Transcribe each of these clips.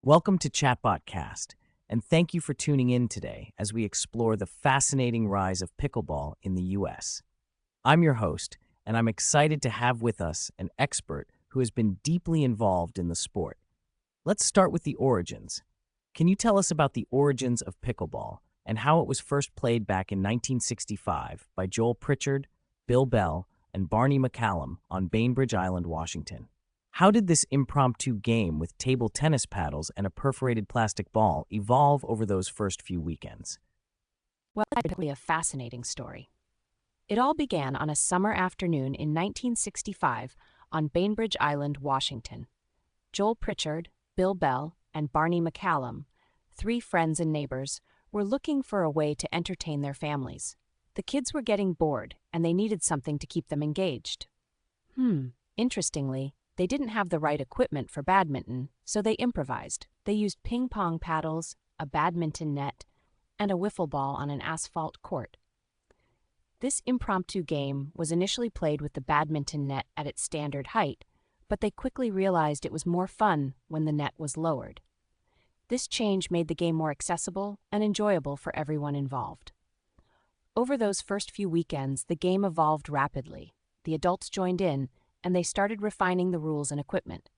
Welcome to Chatbotcast, and thank you for tuning in today as we explore the fascinating rise of pickleball in the U.S. I'm your host, and I'm excited to have with us an expert who has been deeply involved in the sport. Let's start with the origins. Can you tell us about the origins of pickleball and how it was first played back in 1965 by Joel Pritchard, Bill Bell, and Barney McCallum on Bainbridge Island, Washington? How did this impromptu game with table tennis paddles and a perforated plastic ball evolve over those first few weekends? Well, that's really a fascinating story. It all began on a summer afternoon in 1965 on Bainbridge Island, Washington. Joel Pritchard, Bill Bell, and Barney McCallum, three friends and neighbors, were looking for a way to entertain their families. The kids were getting bored, and they needed something to keep them engaged. Interestingly, they didn't have the right equipment for badminton, so they improvised. They used ping-pong paddles, a badminton net, and a wiffle ball on an asphalt court. This impromptu game was initially played with the badminton net at its standard height, but they quickly realized it was more fun when the net was lowered. This change made the game more accessible and enjoyable for everyone involved. Over those first few weekends, the game evolved rapidly. The adults joined in, and they started refining the rules and equipment.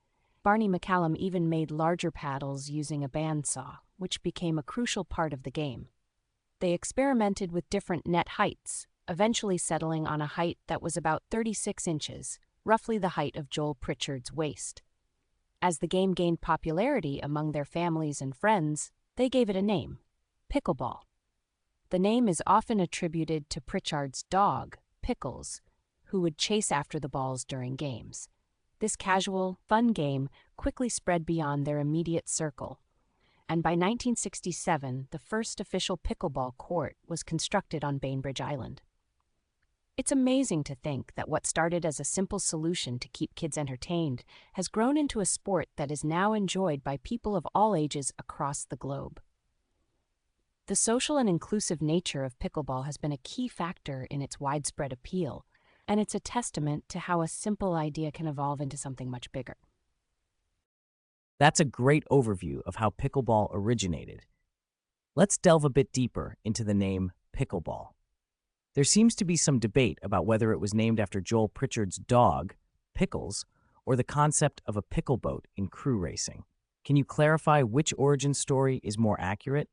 Barney McCallum even made larger paddles using a bandsaw, which became a crucial part of the game. They experimented with different net heights, eventually settling on a height that was about 36 inches, roughly the height of Joel Pritchard's waist. As the game gained popularity among their families and friends, they gave it a name, Pickleball. The name is often attributed to Pritchard's dog, Pickles, who would chase after the balls during games. This casual, fun game quickly spread beyond their immediate circle, and by 1967, the first official pickleball court was constructed on Bainbridge Island. It's amazing to think that what started as a simple solution to keep kids entertained has grown into a sport that is now enjoyed by people of all ages across the globe. The social and inclusive nature of pickleball has been a key factor in its widespread appeal, and it's a testament to how a simple idea can evolve into something much bigger. That's a great overview of how pickleball originated. Let's delve a bit deeper into the name pickleball. There seems to be some debate about whether it was named after Joel Pritchard's dog, Pickles, or the concept of a pickle boat in crew racing. Can you clarify which origin story is more accurate?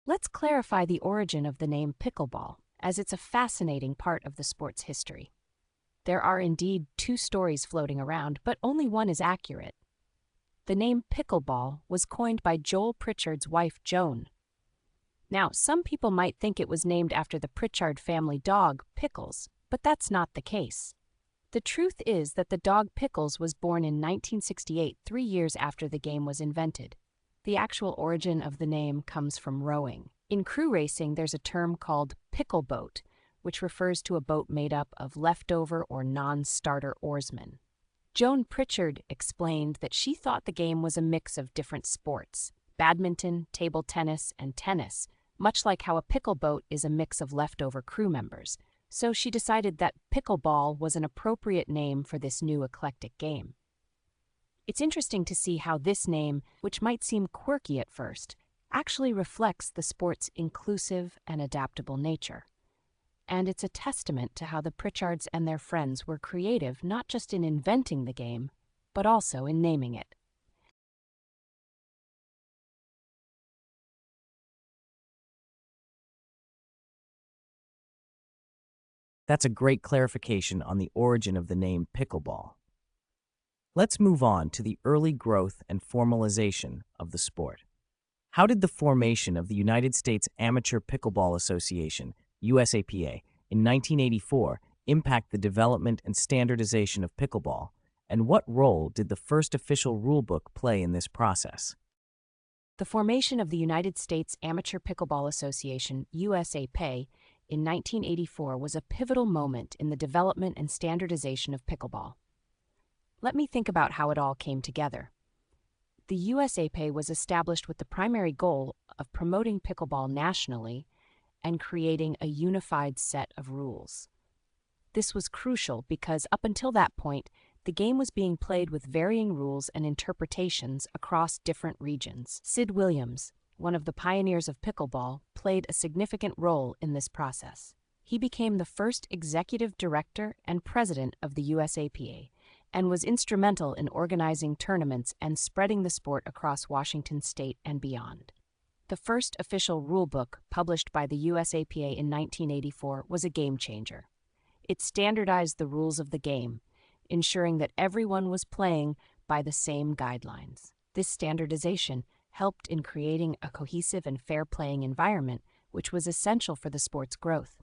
Let's clarify the origin of the name pickleball, as it's a fascinating part of the sport's history. There are indeed two stories floating around, but only one is accurate. The name pickleball was coined by Joel Pritchard's wife, Joan. Now, some people might think it was named after the Pritchard family dog, Pickles, but that's not the case. The truth is that the dog Pickles was born in 1968, 3 years after the game was invented. The actual origin of the name comes from rowing. In crew racing, there's a term called pickle boat, which refers to a boat made up of leftover or non-starter oarsmen. Joan Pritchard explained that she thought the game was a mix of different sports, badminton, table tennis, and tennis, much like how a pickle boat is a mix of leftover crew members. So she decided that pickleball was an appropriate name for this new eclectic game. It's interesting to see how this name, which might seem quirky at first, actually reflects the sport's inclusive and adaptable nature. And it's a testament to how the Pritchards and their friends were creative not just in inventing the game, but also in naming it. That's a great clarification on the origin of the name pickleball. Let's move on to the early growth and formalization of the sport. How did the formation of the United States Amateur Pickleball Association, USAPA, in 1984 impact the development and standardization of pickleball, and what role did the first official rulebook play in this process? The formation of the United States Amateur Pickleball Association, USAPA, in 1984 was a pivotal moment in the development and standardization of pickleball. Let me think about how it all came together. The USAPA was established with the primary goal of promoting pickleball nationally and creating a unified set of rules. This was crucial because up until that point, the game was being played with varying rules and interpretations across different regions. Sid Williams, one of the pioneers of pickleball, played a significant role in this process. He became the first executive director and president of the USAPA and was instrumental in organizing tournaments and spreading the sport across Washington state and beyond. The first official rulebook, published by the USAPA in 1984, was a game changer. It standardized the rules of the game, ensuring that everyone was playing by the same guidelines. This standardization helped in creating a cohesive and fair playing environment, which was essential for the sport's growth.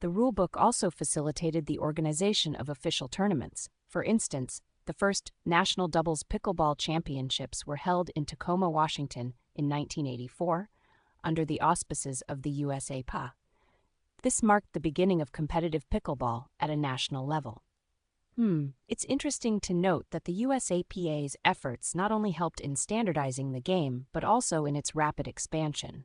The rulebook also facilitated the organization of official tournaments. For instance, the first National Doubles Pickleball Championships were held in Tacoma, Washington in 1984, under the auspices of the USAPA. This marked the beginning of competitive pickleball at a national level. It's interesting to note that the USAPA's efforts not only helped in standardizing the game, but also in its rapid expansion.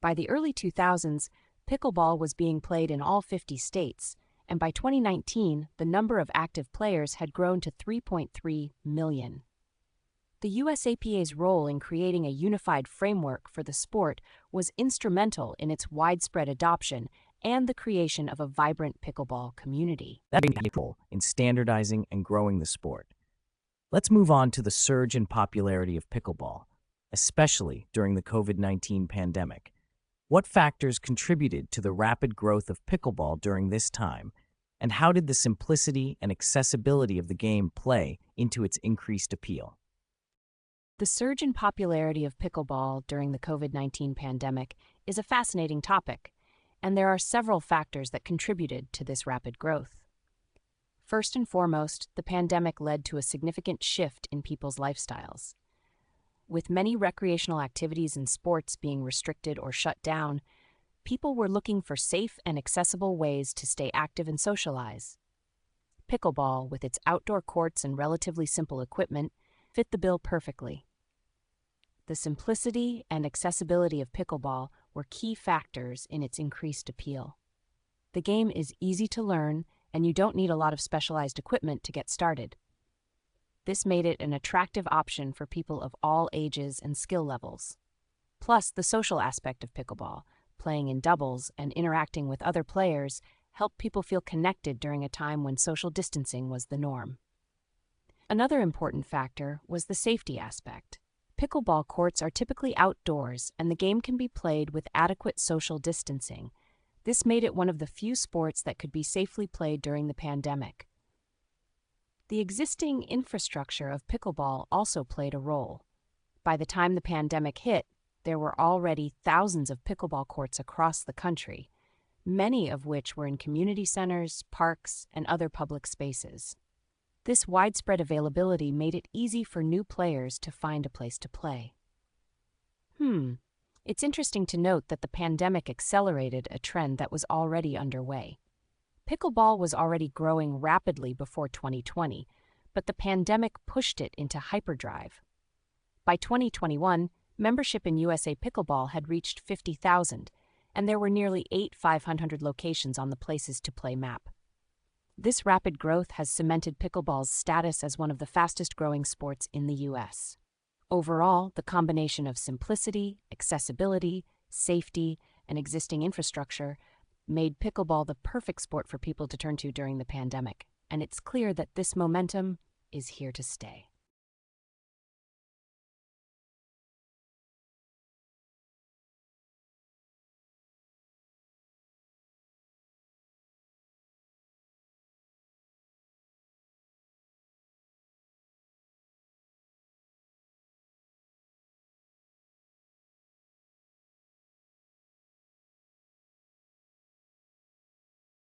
By the early 2000s, pickleball was being played in all 50 states, and by 2019, the number of active players had grown to 3.3 million. The USAPA's role in creating a unified framework for the sport was instrumental in its widespread adoption and the creation of a vibrant pickleball community. That being a role in standardizing and growing the sport. Let's move on to the surge in popularity of pickleball, especially during the COVID-19 pandemic. What factors contributed to the rapid growth of pickleball during this time, and how did the simplicity and accessibility of the game play into its increased appeal? The surge in popularity of pickleball during the COVID-19 pandemic is a fascinating topic, and there are several factors that contributed to this rapid growth. First and foremost, the pandemic led to a significant shift in people's lifestyles. With many recreational activities and sports being restricted or shut down, people were looking for safe and accessible ways to stay active and socialize. Pickleball, with its outdoor courts and relatively simple equipment, fit the bill perfectly. The simplicity and accessibility of pickleball were key factors in its increased appeal. The game is easy to learn, and you don't need a lot of specialized equipment to get started. This made it an attractive option for people of all ages and skill levels. Plus, the social aspect of pickleball, playing in doubles and interacting with other players, helped people feel connected during a time when social distancing was the norm. Another important factor was the safety aspect. Pickleball courts are typically outdoors, and the game can be played with adequate social distancing. This made it one of the few sports that could be safely played during the pandemic. The existing infrastructure of pickleball also played a role. By the time the pandemic hit, there were already thousands of pickleball courts across the country, many of which were in community centers, parks, and other public spaces. This widespread availability made it easy for new players to find a place to play. It's interesting to note that the pandemic accelerated a trend that was already underway. Pickleball was already growing rapidly before 2020, but the pandemic pushed it into hyperdrive. By 2021, membership in USA Pickleball had reached 50,000, and there were nearly 500 locations on the Places to Play map. This rapid growth has cemented pickleball's status as one of the fastest-growing sports in the U.S. Overall, the combination of simplicity, accessibility, safety, and existing infrastructure made pickleball the perfect sport for people to turn to during the pandemic, and it's clear that this momentum is here to stay.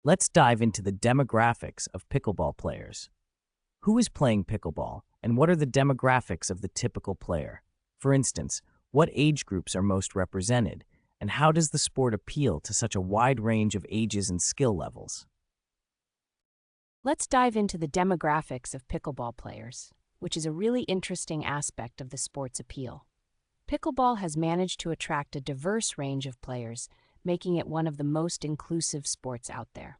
Let's dive into the demographics of pickleball players. Who is playing pickleball, and what are the demographics of the typical player? For instance, what age groups are most represented, and how does the sport appeal to such a wide range of ages and skill levels? Let's dive into the demographics of pickleball players, which is a really interesting aspect of the sport's appeal. Pickleball has managed to attract a diverse range of players, making it one of the most inclusive sports out there.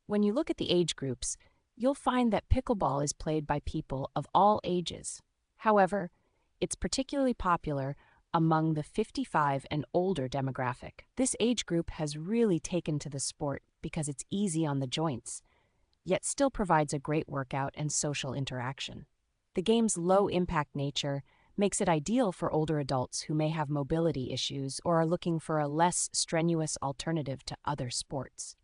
When you look at the age groups, you'll find that pickleball is played by people of all ages. However, it's particularly popular among the 55 and older demographic. This age group has really taken to the sport because it's easy on the joints, yet still provides a great workout and social interaction. The game's low-impact nature makes it ideal for older adults who may have mobility issues or are looking for a less strenuous alternative to other sports.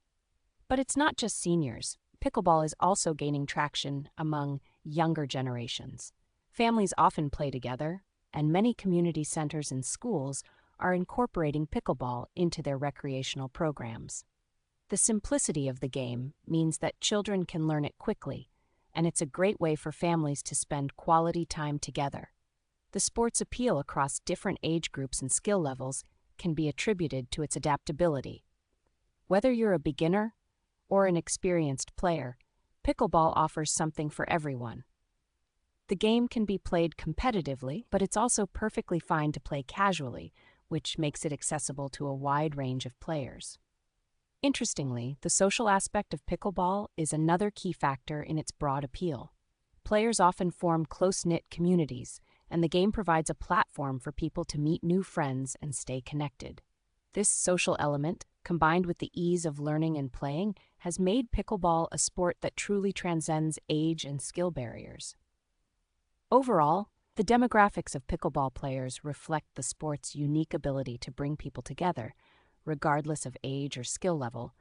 But it's not just seniors. Pickleball is also gaining traction among younger generations. Families often play together, and many community centers and schools are incorporating pickleball into their recreational programs. The simplicity of the game means that children can learn it quickly, and it's a great way for families to spend quality time together. The sport's appeal across different age groups and skill levels can be attributed to its adaptability. Whether you're a beginner or an experienced player, pickleball offers something for everyone. The game can be played competitively, but it's also perfectly fine to play casually, which makes it accessible to a wide range of players. Interestingly, the social aspect of pickleball is another key factor in its broad appeal. Players often form close-knit communities, and the game provides a platform for people to meet new friends and stay connected. This social element, combined with the ease of learning and playing, has made pickleball a sport that truly transcends age and skill barriers. Overall, the demographics of pickleball players reflect the sport's unique ability to bring people together, regardless of age or skill level,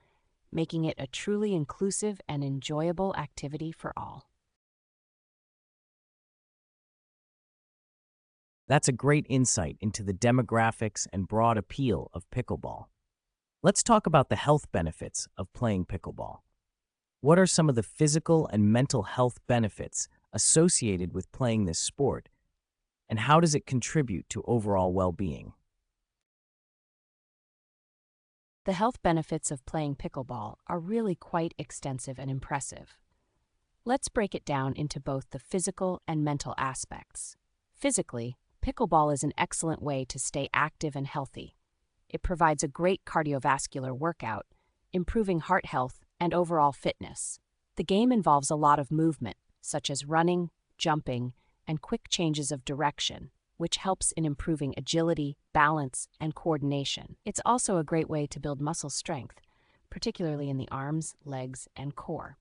making it a truly inclusive and enjoyable activity for all. That's a great insight into the demographics and broad appeal of pickleball. Let's talk about the health benefits of playing pickleball. What are some of the physical and mental health benefits associated with playing this sport, and how does it contribute to overall well-being? The health benefits of playing pickleball are really quite extensive and impressive. Let's break it down into both the physical and mental aspects. Physically, pickleball is an excellent way to stay active and healthy. It provides a great cardiovascular workout, improving heart health and overall fitness. The game involves a lot of movement, such as running, jumping, and quick changes of direction, which helps in improving agility, balance, and coordination. It's also a great way to build muscle strength, particularly in the arms, legs, and core.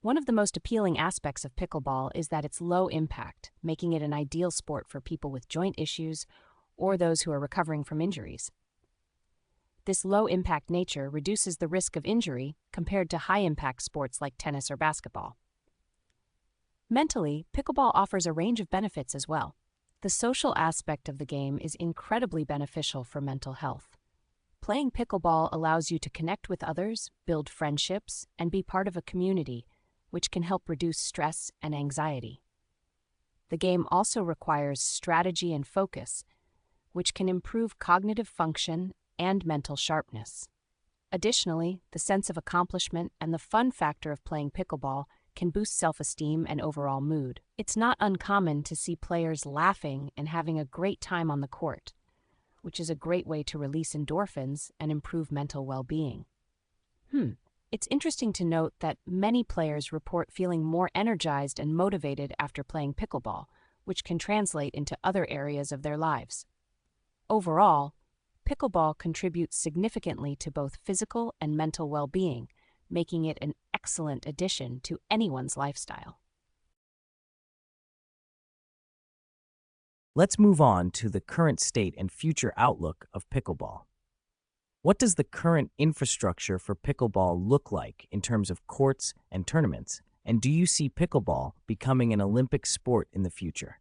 One of the most appealing aspects of pickleball is that it's low impact, making it an ideal sport for people with joint issues or those who are recovering from injuries. This low-impact nature reduces the risk of injury compared to high-impact sports like tennis or basketball. Mentally, pickleball offers a range of benefits as well. The social aspect of the game is incredibly beneficial for mental health. Playing pickleball allows you to connect with others, build friendships, and be part of a community, which can help reduce stress and anxiety. The game also requires strategy and focus, which can improve cognitive function and mental sharpness. Additionally, the sense of accomplishment and the fun factor of playing pickleball can boost self-esteem and overall mood. It's not uncommon to see players laughing and having a great time on the court, which is a great way to release endorphins and improve mental well-being. It's interesting to note that many players report feeling more energized and motivated after playing pickleball, which can translate into other areas of their lives. Overall, pickleball contributes significantly to both physical and mental well-being, making it an excellent addition to anyone's lifestyle. Let's move on to the current state and future outlook of pickleball. What does the current infrastructure for pickleball look like in terms of courts and tournaments? And do you see pickleball becoming an Olympic sport in the future?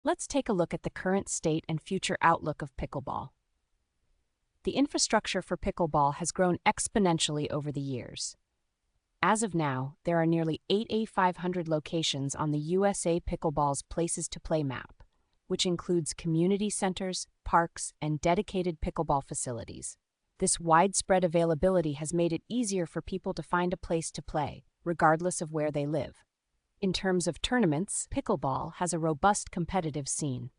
Let's take a look at the current state and future outlook of pickleball. The infrastructure for pickleball has grown exponentially over the years. As of now, there are nearly 8,500 locations on the USA Pickleball's Places to Play map, which includes community centers, parks, and dedicated pickleball facilities. This widespread availability has made it easier for people to find a place to play, regardless of where they live. In terms of tournaments, pickleball has a robust competitive scene.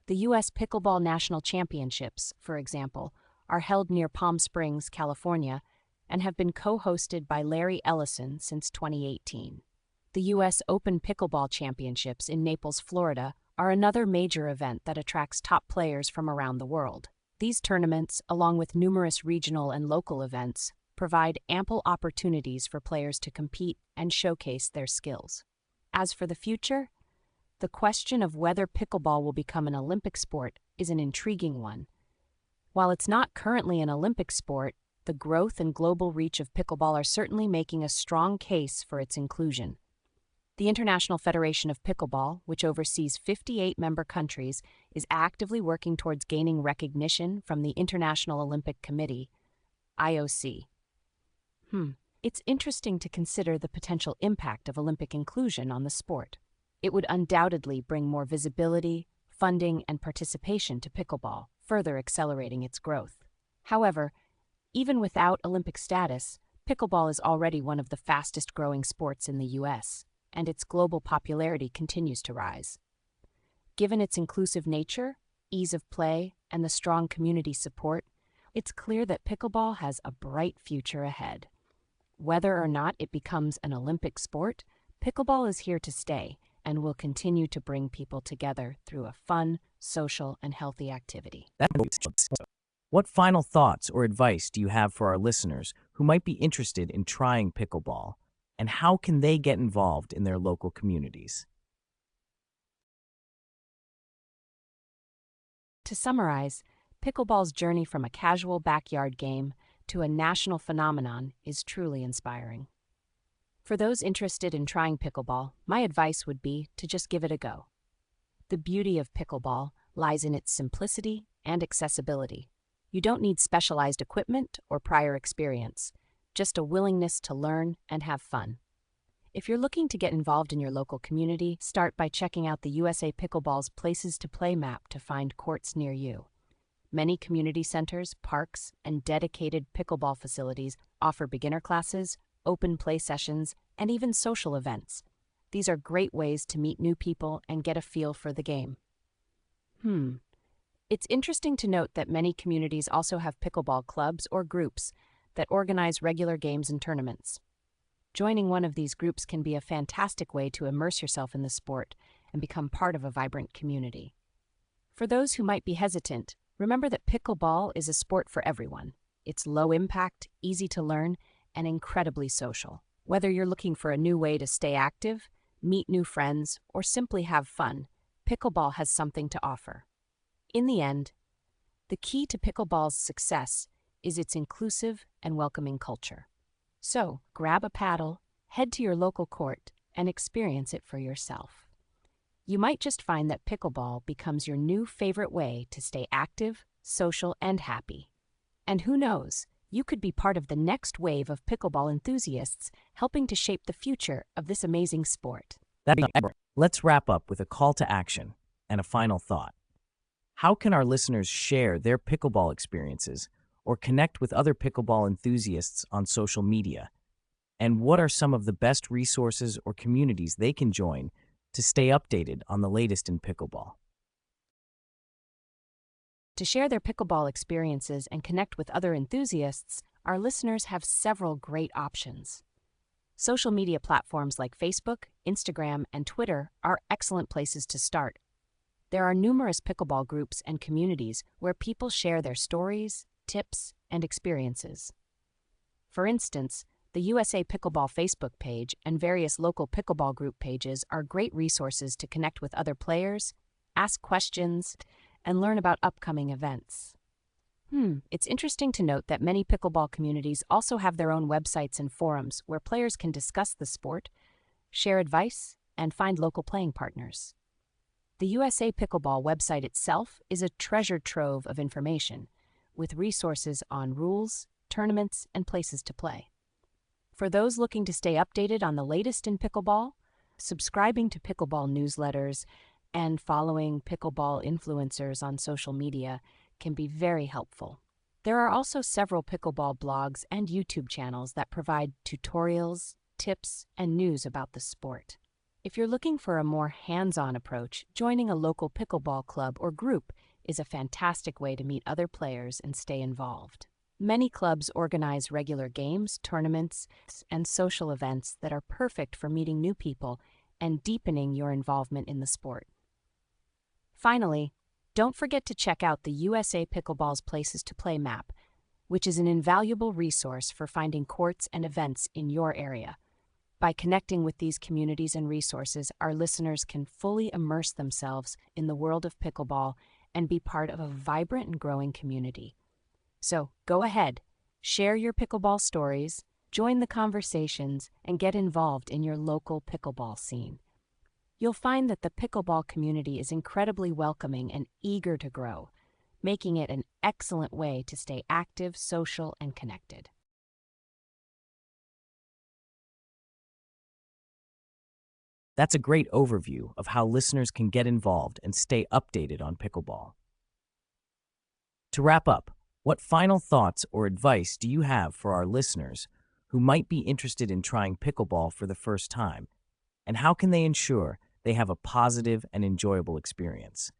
The U.S. Pickleball National Championships, for example, are held near Palm Springs, California, and have been co-hosted by Larry Ellison since 2018. The U.S. Open Pickleball Championships in Naples, Florida, are another major event that attracts top players from around the world. These tournaments, along with numerous regional and local events, provide ample opportunities for players to compete and showcase their skills. As for the future, the question of whether pickleball will become an Olympic sport is an intriguing one. While it's not currently an Olympic sport, the growth and global reach of pickleball are certainly making a strong case for its inclusion. The International Federation of Pickleball, which oversees 58 member countries, is actively working towards gaining recognition from the International Olympic Committee, IOC. It's interesting to consider the potential impact of Olympic inclusion on the sport. It would undoubtedly bring more visibility, funding, and participation to pickleball, further accelerating its growth. However, even without Olympic status, pickleball is already one of the fastest-growing sports in the U.S., and its global popularity continues to rise. Given its inclusive nature, ease of play, and the strong community support, it's clear that pickleball has a bright future ahead. Whether or not it becomes an Olympic sport, pickleball is here to stay and will continue to bring people together through a fun, social, and healthy activity. What final thoughts or advice do you have for our listeners who might be interested in trying pickleball, and how can they get involved in their local communities? To summarize, pickleball's journey from a casual backyard game to a national phenomenon is truly inspiring. For those interested in trying pickleball, my advice would be to just give it a go. The beauty of pickleball lies in its simplicity and accessibility. You don't need specialized equipment or prior experience, just a willingness to learn and have fun. If you're looking to get involved in your local community, start by checking out the USA Pickleball's Places to Play map to find courts near you. Many community centers, parks, and dedicated pickleball facilities offer beginner classes, open play sessions, and even social events. These are great ways to meet new people and get a feel for the game. It's interesting to note that many communities also have pickleball clubs or groups that organize regular games and tournaments. Joining one of these groups can be a fantastic way to immerse yourself in the sport and become part of a vibrant community. For those who might be hesitant, remember that pickleball is a sport for everyone. It's low impact, easy to learn, and incredibly social. Whether you're looking for a new way to stay active, meet new friends, or simply have fun, pickleball has something to offer. In the end, the key to pickleball's success is its inclusive and welcoming culture. So, grab a paddle, head to your local court, and experience it for yourself. You might just find that pickleball becomes your new favorite way to stay active, social, and happy. And who knows, you could be part of the next wave of pickleball enthusiasts helping to shape the future of this amazing sport. Let's wrap up with a call to action and a final thought. How can our listeners share their pickleball experiences or connect with other pickleball enthusiasts on social media? And what are some of the best resources or communities they can join to stay updated on the latest in pickleball? To share their pickleball experiences and connect with other enthusiasts, our listeners have several great options. Social media platforms like Facebook, Instagram, and Twitter are excellent places to start. There are numerous pickleball groups and communities where people share their stories, tips, and experiences. For instance, the USA Pickleball Facebook page and various local pickleball group pages are great resources to connect with other players, ask questions, and learn about upcoming events. It's interesting to note that many pickleball communities also have their own websites and forums where players can discuss the sport, share advice, and find local playing partners. The USA Pickleball website itself is a treasure trove of information, with resources on rules, tournaments, and places to play. For those looking to stay updated on the latest in pickleball, subscribing to pickleball newsletters and following pickleball influencers on social media can be very helpful. There are also several pickleball blogs and YouTube channels that provide tutorials, tips, and news about the sport. If you're looking for a more hands-on approach, joining a local pickleball club or group is a fantastic way to meet other players and stay involved. Many clubs organize regular games, tournaments, and social events that are perfect for meeting new people and deepening your involvement in the sport. Finally, don't forget to check out the USA Pickleball's Places to Play map, which is an invaluable resource for finding courts and events in your area. By connecting with these communities and resources, our listeners can fully immerse themselves in the world of pickleball and be part of a vibrant and growing community. So go ahead, share your pickleball stories, join the conversations, and get involved in your local pickleball scene. You'll find that the pickleball community is incredibly welcoming and eager to grow, making it an excellent way to stay active, social, and connected. That's a great overview of how listeners can get involved and stay updated on pickleball. To wrap up, what final thoughts or advice do you have for our listeners who might be interested in trying pickleball for the first time? And how can they ensure they have a positive and enjoyable experience?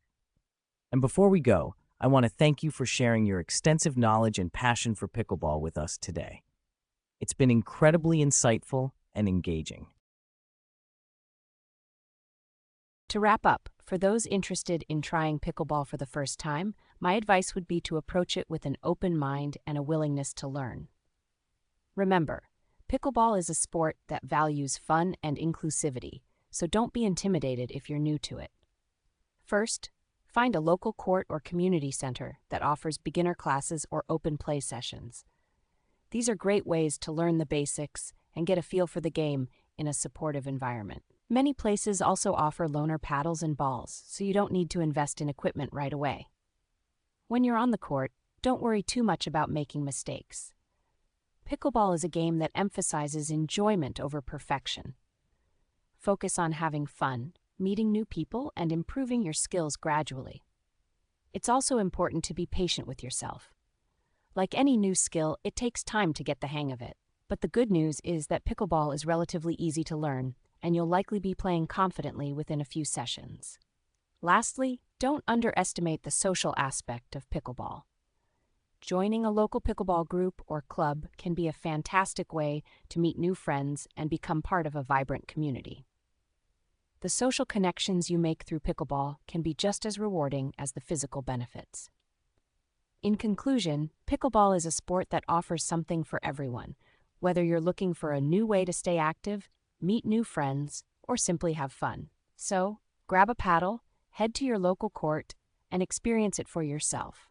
And before we go, I want to thank you for sharing your extensive knowledge and passion for pickleball with us today. It's been incredibly insightful and engaging. To wrap up, for those interested in trying pickleball for the first time, my advice would be to approach it with an open mind and a willingness to learn. Remember, pickleball is a sport that values fun and inclusivity, so don't be intimidated if you're new to it. First, find a local court or community center that offers beginner classes or open play sessions. These are great ways to learn the basics and get a feel for the game in a supportive environment. Many places also offer loaner paddles and balls, so you don't need to invest in equipment right away. When you're on the court, don't worry too much about making mistakes. Pickleball is a game that emphasizes enjoyment over perfection. Focus on having fun, meeting new people, and improving your skills gradually. It's also important to be patient with yourself. Like any new skill, it takes time to get the hang of it. But the good news is that pickleball is relatively easy to learn, and you'll likely be playing confidently within a few sessions. Lastly, don't underestimate the social aspect of pickleball. Joining a local pickleball group or club can be a fantastic way to meet new friends and become part of a vibrant community. The social connections you make through pickleball can be just as rewarding as the physical benefits. In conclusion, pickleball is a sport that offers something for everyone, whether you're looking for a new way to stay active, meet new friends, or simply have fun. So, grab a paddle, head to your local court, and experience it for yourself.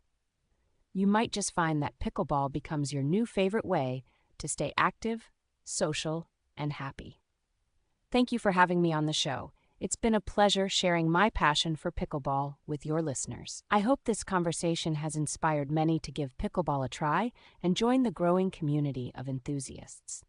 You might just find that pickleball becomes your new favorite way to stay active, social, and happy. Thank you for having me on the show. It's been a pleasure sharing my passion for pickleball with your listeners. I hope this conversation has inspired many to give pickleball a try and join the growing community of enthusiasts.